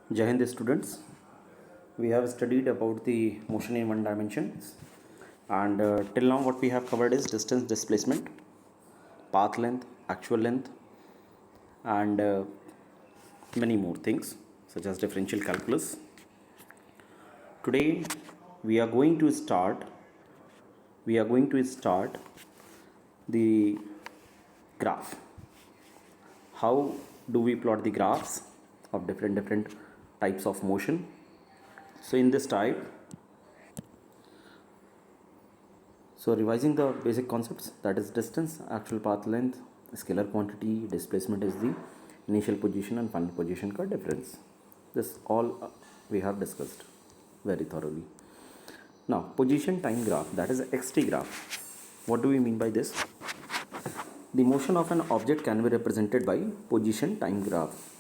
Jai Hind students, we have studied about the motion in one dimension, and till now what we have covered is distance, displacement, path length, actual length, and many more things such as differential calculus. Today we are going to start the graph. How do we plot the graphs of different types of motion? So in this type, so revising the basic concepts, that is distance, actual path length, scalar quantity, displacement is the initial position and final position ka difference. This all we have discussed very thoroughly. Now position time graph, that is xt graph. What do we mean by this? The motion of an object can be represented by position time graph.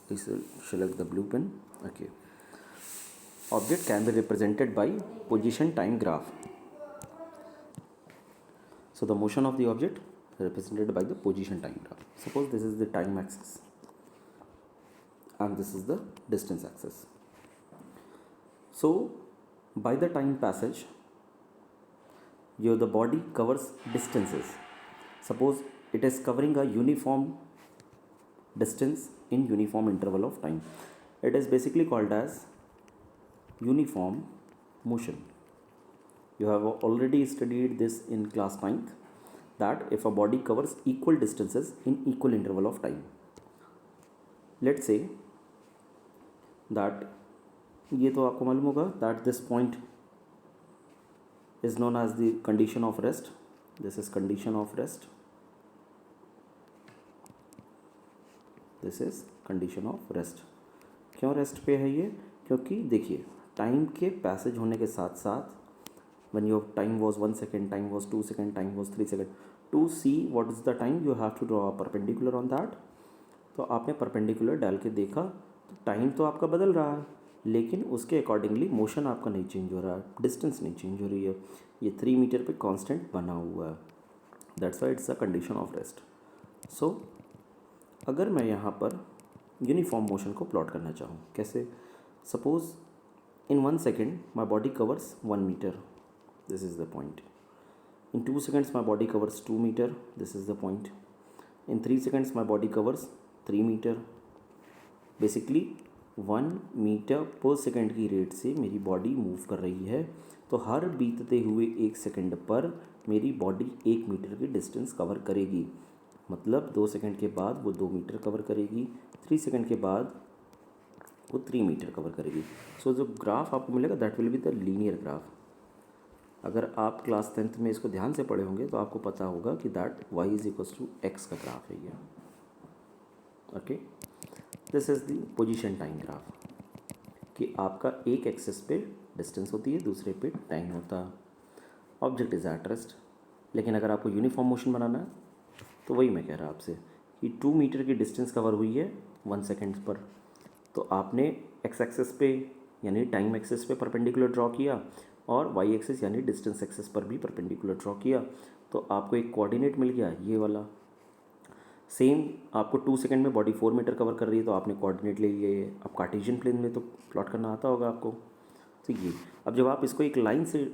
Please select the blue pen. Okay. Object can be represented by position time graph. So the motion of the object represented by the position time graph. Suppose this is the time axis and this is the distance axis. So by the time passage, the body covers distances. Suppose it is covering a uniform distance in uniform interval of time. It is basically called as uniform motion. You have already studied this in class 9th, that if a body covers equal distances in equal interval of time. Let's say that ये तो आपको मालूम होगा that this point is known as the condition of rest. This is condition of rest. This is condition of rest. क्यों rest पे है ये? क्योंकि देखिए टाइम के पैसेज होने के साथ साथ when your time was 1 second, time was 2 second, time was 3 second, to see what is the time you have to draw a perpendicular on that. तो आपने परपेंडिकुलर डाल के देखा तो टाइम तो आपका बदल रहा है, लेकिन उसके अकॉर्डिंगली मोशन आपका नहीं चेंज हो रहा है, डिस्टेंस नहीं चेंज हो रही है, ये 3 मीटर पे कांस्टेंट बना हुआ है. That's why it's a condition of rest. So अगर मैं यहाँ पर यूनिफॉर्म मोशन को प्लॉट करना चाहूँ, कैसे? Suppose in 1 second my body covers 1 meter. This is the point. In 2 seconds my body covers 2 meter. This is the point. In 3 seconds my body covers 3 meter. Basically 1 metre per second की rate से मेरी body move कर रही है, तो हर बीतते हुए 1 second पर मेरी बॉडी 1 मीटर की डिस्टेंस कवर करेगी. मतलब 2 सेकेंड के बाद वो 2 मीटर कवर करेगी, 3 सेकेंड के बाद वो 3 मीटर कवर करेगी. सो जो ग्राफ आपको मिलेगा that will be the linear graph. अगर आप क्लास 10th में इसको ध्यान से पढ़े होंगे तो आपको पता होगा कि that y is equals to x का ग्राफ है ये. Okay, this is the position time graph कि आपका एक एक्सिस पे डिस्टेंस होती है, दूसरे पे टाइम होता है. Object is at rest. लेकिन अगर आपको यूनिफॉर्म मोशन बनाना है तो वही मैं कह रहा आपसे कि 2 मीटर की डिस्टेंस कवर हुई है 1 सेकेंड पर, तो आपने एक्स एक्सिस पे यानी टाइम एक्सिस पे परपेंडिकुलर ड्रॉ किया और वाई एक्सिस यानी डिस्टेंस एक्सिस पर भी परपेंडिकुलर ड्रॉ किया, तो आपको एक कोऑर्डिनेट मिल गया ये वाला. सेम आपको 2 सेकंड में बॉडी 4 मीटर कवर कर रही है तो आपने कोऑर्डिनेट ले लिए. अब कार्टेशियन प्लेन में तो प्लॉट करना आता होगा आपको. तो ये अब जब आप इसको एक लाइन से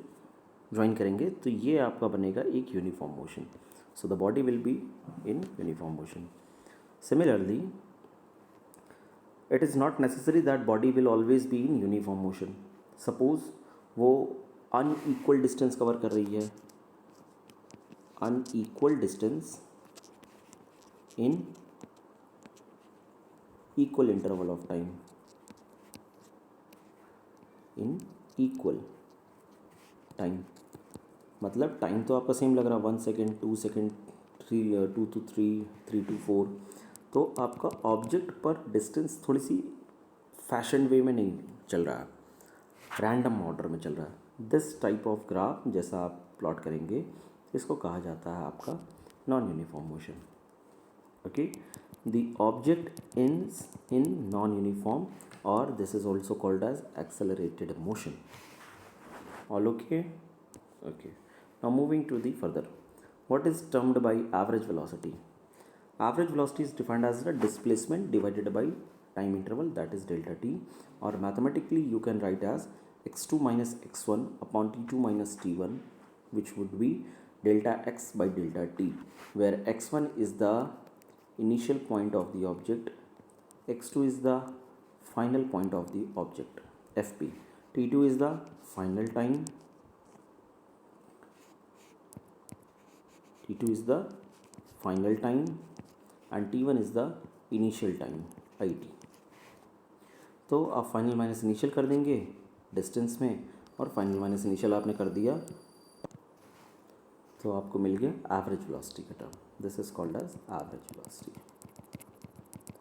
ज्वाइन करेंगे तो ये आपका बनेगा एक uniform motion. So the body will be in uniform motion. Similarly it is not necessary that body will always be in uniform motion. Suppose वो अनईक्वल डिस्टेंस कवर कर रही है, unequal distance in equal interval of time, in equal time. मतलब time तो आपका same लग रहा है 1 सेकेंड, 2 सेकेंड, 2 to 3, 3 to 4, तो आपका ऑब्जेक्ट पर डिस्टेंस थोड़ी सी फैशन वे में नहीं चल रहा है, रैंडम ऑर्डर में चल रहा है. दिस टाइप ऑफ ग्राफ जैसा आप प्लॉट करेंगे इसको कहा जाता है आपका non uniform motion. Okay, the object is in non uniform और this is also called as accelerated motion. All okay? Okay, now moving to the further. What is termed by average velocity? Average velocity is defined as the displacement divided by time interval, that is delta t, or mathematically you can write as x2 minus x1 upon t2 minus t1, which would be delta x by delta t, where x1 is the initial point of the object, x2 is the final point of the object fp, t2 is the final time, t2 is the final time and t1 is the initial time it. तो आप final minus initial कर देंगे distance में, और final minus initial आपने कर दिया तो आपको मिल गया एवरेज वेलोसिटी का term. This is called as average velocity.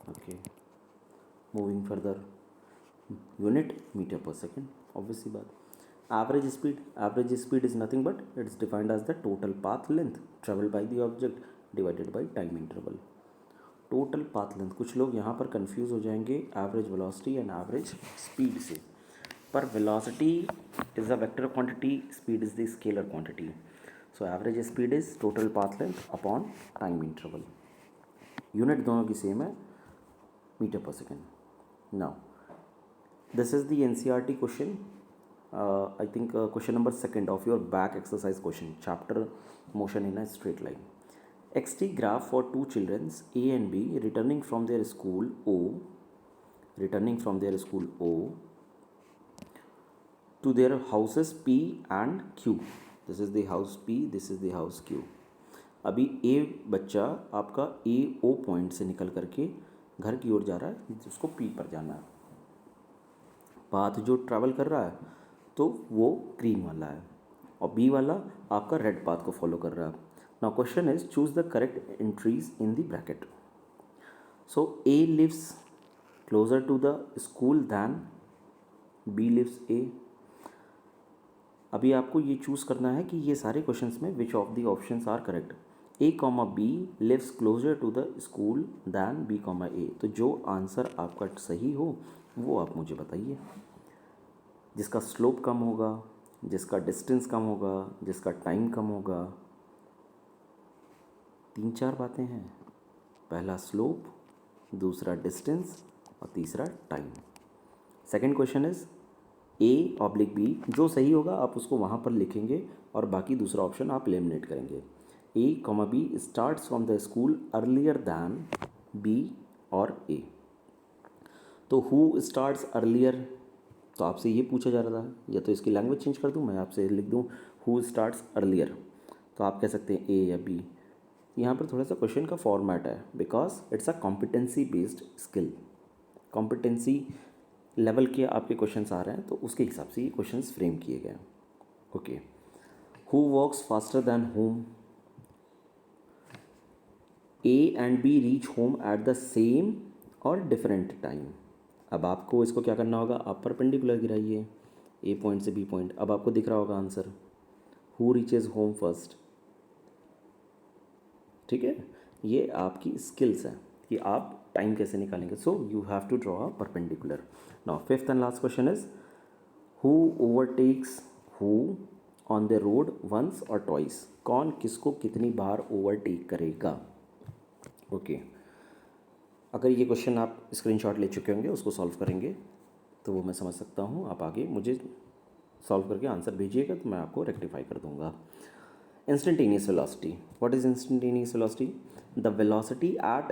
Okay, moving further, unit metre per second. Obviously बात, average speed is nothing but it's defined as the total path length travelled by the object divided by time interval. Total path length, कुछ लोग यहाँ पर confuse हो जाएंगे average velocity and average speed से, पर velocity is a vector quantity, speed is the scalar quantity. So average speed is total path length upon time interval. Unit दोनों की सेम है, metre per second. Now this is the NCERT question, I think question number second of your back exercise question, chapter motion in a straight line. XT graph for two children A and B returning from their school O to their houses P and Q. This is the house P, this is the house Q. अभी A बच्चा आपका A O point से निकल करके घर की ओर जा रहा है, जिसको P पर जाना है. पाथ जो ट्रैवल कर रहा है तो वो ग्रीन वाला है, और B वाला आपका रेड पाथ को फॉलो कर रहा है. Now question is, choose the correct entries in the bracket. So A lives closer to the school than B lives A. अभी आपको ये चूज़ करना है कि ये सारे क्वेश्चंस में which of the options are correct. A, B lives closer to the school than B, A. तो जो आंसर आपका सही हो वो आप मुझे बताइए. जिसका स्लोप कम होगा, जिसका डिस्टेंस कम होगा, जिसका टाइम कम होगा. 3-4 बातें हैं. पहला स्लोप, दूसरा डिस्टेंस और तीसरा time. Second question is A/B, जो सही होगा आप उसको वहाँ पर लिखेंगे और बाकी दूसरा ऑप्शन आप एलिमिनेट करेंगे. A, B starts from the school earlier than B और A. तो हु स्टार्ट्स अर्लियर, तो आपसे ये पूछा जा रहा था, या तो इसकी लैंग्वेज चेंज कर दूँ, मैं आपसे लिख दूँ हु स्टार्ट्स अर्लियर, तो आप कह सकते हैं A या B. यहाँ पर थोड़ा सा क्वेश्चन का फॉर्मेट है, because it's a competency based skill. Competency level के आपके क्वेश्चंस आ रहे हैं तो उसके हिसाब से ये क्वेश्चंस फ्रेम किए गए हैं. Okay, who walks faster than home. A and B reach home at the same or different time. अब आपको इसको क्या करना होगा, आप परपेंडिकुलर गिराइए A पॉइंट से B पॉइंट. अब आपको दिख रहा होगा answer, who reaches home first. ठीक है, ये आपकी स्किल्स हैं कि आप टाइम कैसे निकालेंगे. So you have to draw a perpendicular. Now fifth and last question is, who overtakes who on the road once or twice. कौन किसको कितनी बार ओवरटेक करेगा. ओके, अगर ये क्वेश्चन आप स्क्रीनशॉट ले चुके होंगे, उसको सॉल्व करेंगे तो वो मैं समझ सकता हूँ. आप आगे मुझे सॉल्व करके आंसर भेजिएगा तो मैं आपको रेक्टिफाई कर दूँगा. Instantaneous velocity. What is instantaneous velocity? The velocity at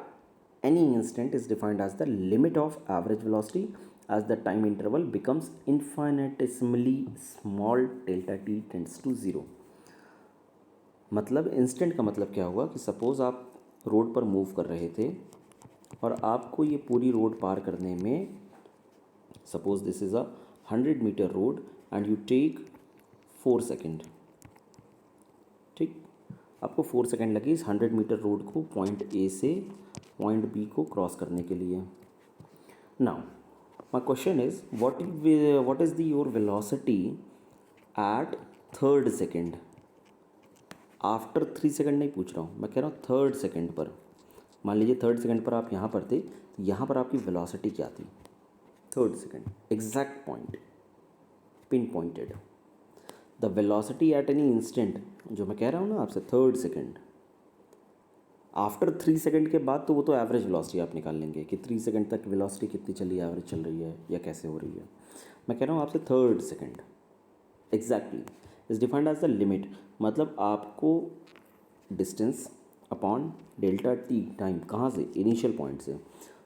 any instant is defined as the limit of average velocity as the time interval becomes infinitesimally small delta t tends to 0. मतलब instant का मतलब क्या हुआ कि suppose आप road पर move कर रहे थे और आपको ये पूरी रोड पार करने में, suppose this is a 100 metre road and you take 4 second. ठीक, आपको 4 सेकेंड लगे इस 100 मीटर रोड को पॉइंट A से पॉइंट B को क्रॉस करने के लिए. Now my question is, what is the your velocity at 3rd second. After 3 second नहीं पूछ रहा हूँ, मैं कह रहा हूँ 3rd सेकेंड पर. मान लीजिए 3rd सेकेंड पर आप यहाँ पर थे, तो यहाँ पर आपकी वेलोसिटी क्या थी. 3rd second exact point, pin pointed. The velocity at any instant, जो मैं कह रहा हूँ ना आपसे 3rd सेकेंड, आफ्टर 3 सेकंड के बाद तो वो तो एवरेज वेलोसिटी आप निकाल लेंगे कि 3 सेकंड तक वेलोसिटी कितनी चली, एवरेज चल रही है या कैसे हो रही है। मैं कह रहा हूँ आपसे third second exactly is defined as the limit, मतलब आपको distance upon delta T time कहाँ से, इनिशियल पॉइंट से।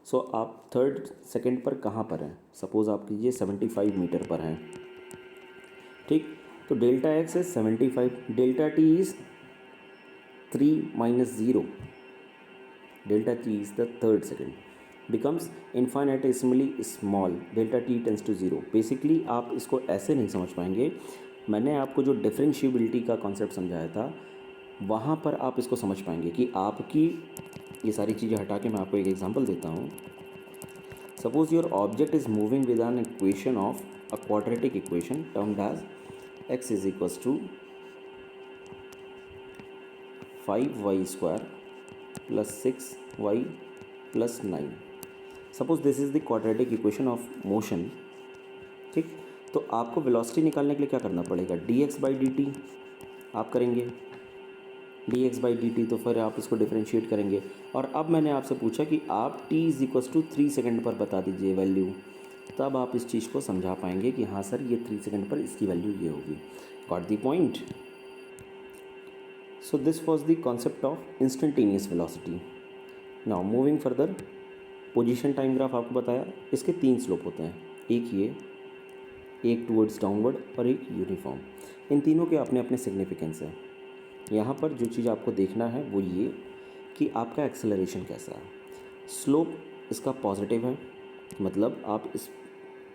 सो आप थर्ड सेकंड पर कहाँ पर हैं, सपोज़ आप कीजिए 75 मीटर पर हैं, ठीक। तो delta x is 75, delta T is 3 minus 0, delta t is the third second, becomes infinitesimally small, delta t tends to 0। Basically आप इसको ऐसे नहीं समझ पाएंगे, मैंने आपको जो डिफरेंशिएबिलिटी का कॉन्सेप्ट समझाया था वहाँ पर आप इसको समझ पाएंगे कि आपकी ये सारी चीज़ें हटा के मैं आपको एक एग्जांपल देता हूँ। Suppose your object is moving with an equation of a quadratic equation termed as x is equals to 5y² plus 6y plus 9। Suppose this is the quadratic equation of motion, ठीक। तो आपको velocity निकालने के लिए क्या करना पड़ेगा, dx/dt आप करेंगे, dx/dt, तो फिर आप इसको डिफरेंशिएट करेंगे। और अब मैंने आपसे पूछा कि आप t is equals to 3 second पर बता दीजिए वैल्यू, तब आप इस चीज़ को समझा पाएंगे कि हाँ सर ये 3 सेकेंड पर इसकी वैल्यू ये होगी। Got the point. So this was the concept of instantaneous velocity. Now moving further, position time graph आपको बताया, इसके 3 स्लोप होते हैं, एक ये, एक टूवर्ड्स डाउनवर्ड और एक यूनिफॉर्म। इन तीनों के अपने अपने सिग्निफिकेंस है। यहाँ पर जो चीज़ आपको देखना है वो ये कि आपका एक्सेलरेशन कैसा है। स्लोप इसका पॉजिटिव है, मतलब आप इस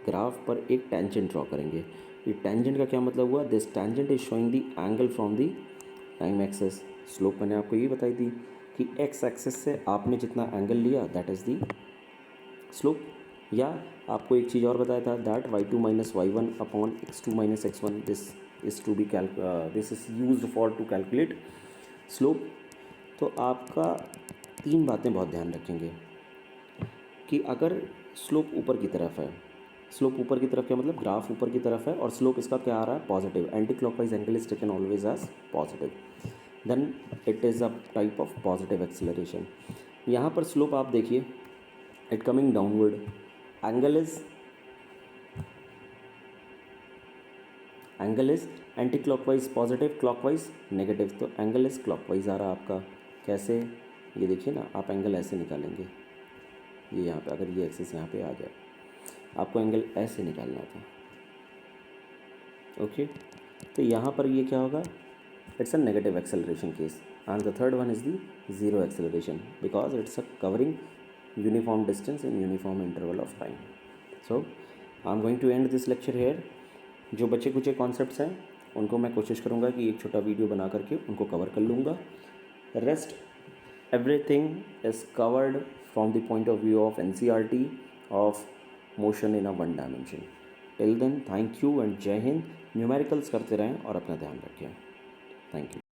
ग्राफ पर एक टेंजेंट ड्रॉ करेंगे। ये टेंजेंट का क्या मतलब हुआ, this tangent is showing the angle from the time axis. Slope मैंने आपको ये बताई थी कि एक्स एक्सेस से आपने जितना एंगल लिया दैट इज़ द स्लोप। या आपको एक चीज़ और बताया था that y2 minus y1 upon x2 minus x1, this is to be this is used for to calculate slope. तो आपका 3 बातें बहुत ध्यान रखेंगे कि अगर स्लोप ऊपर की तरफ है, स्लोप ऊपर की तरफ क्या मतलब, ग्राफ ऊपर की तरफ है और स्लोप इसका क्या आ रहा है, positive, anti clockwise angle is taken always as positive, then it is a type of positive acceleration. यहाँ पर स्लोप आप देखिए, it coming downward, angle is anti clockwise positive, clockwise negative, तो एंगल इज क्लॉकवाइज आ रहा है आपका। कैसे, ये देखिए ना, आप एंगल ऐसे निकालेंगे, ये यहाँ पे अगर ये एक्सिस यहाँ पे आ जाए, आपको एंगल ऐसे निकालना था, ओके। तो यहाँ पर ये क्या होगा, it's a negative acceleration case, and the third one is the zero acceleration because it's a covering uniform distance in uniform interval of time. So I am going to end this lecture here. जो बचे कुछ concepts हैं उनको मैं कोशिश करूँगा कि एक छोटा वीडियो बना करके उनको कवर कर लूँगा। Rest everything is covered from the point of view of NCERT of motion in a one dimension. Till then, thank you and जय हिंद। न्यूमेरिकल्स करते रहें और अपना ध्यान रखें। Thank you.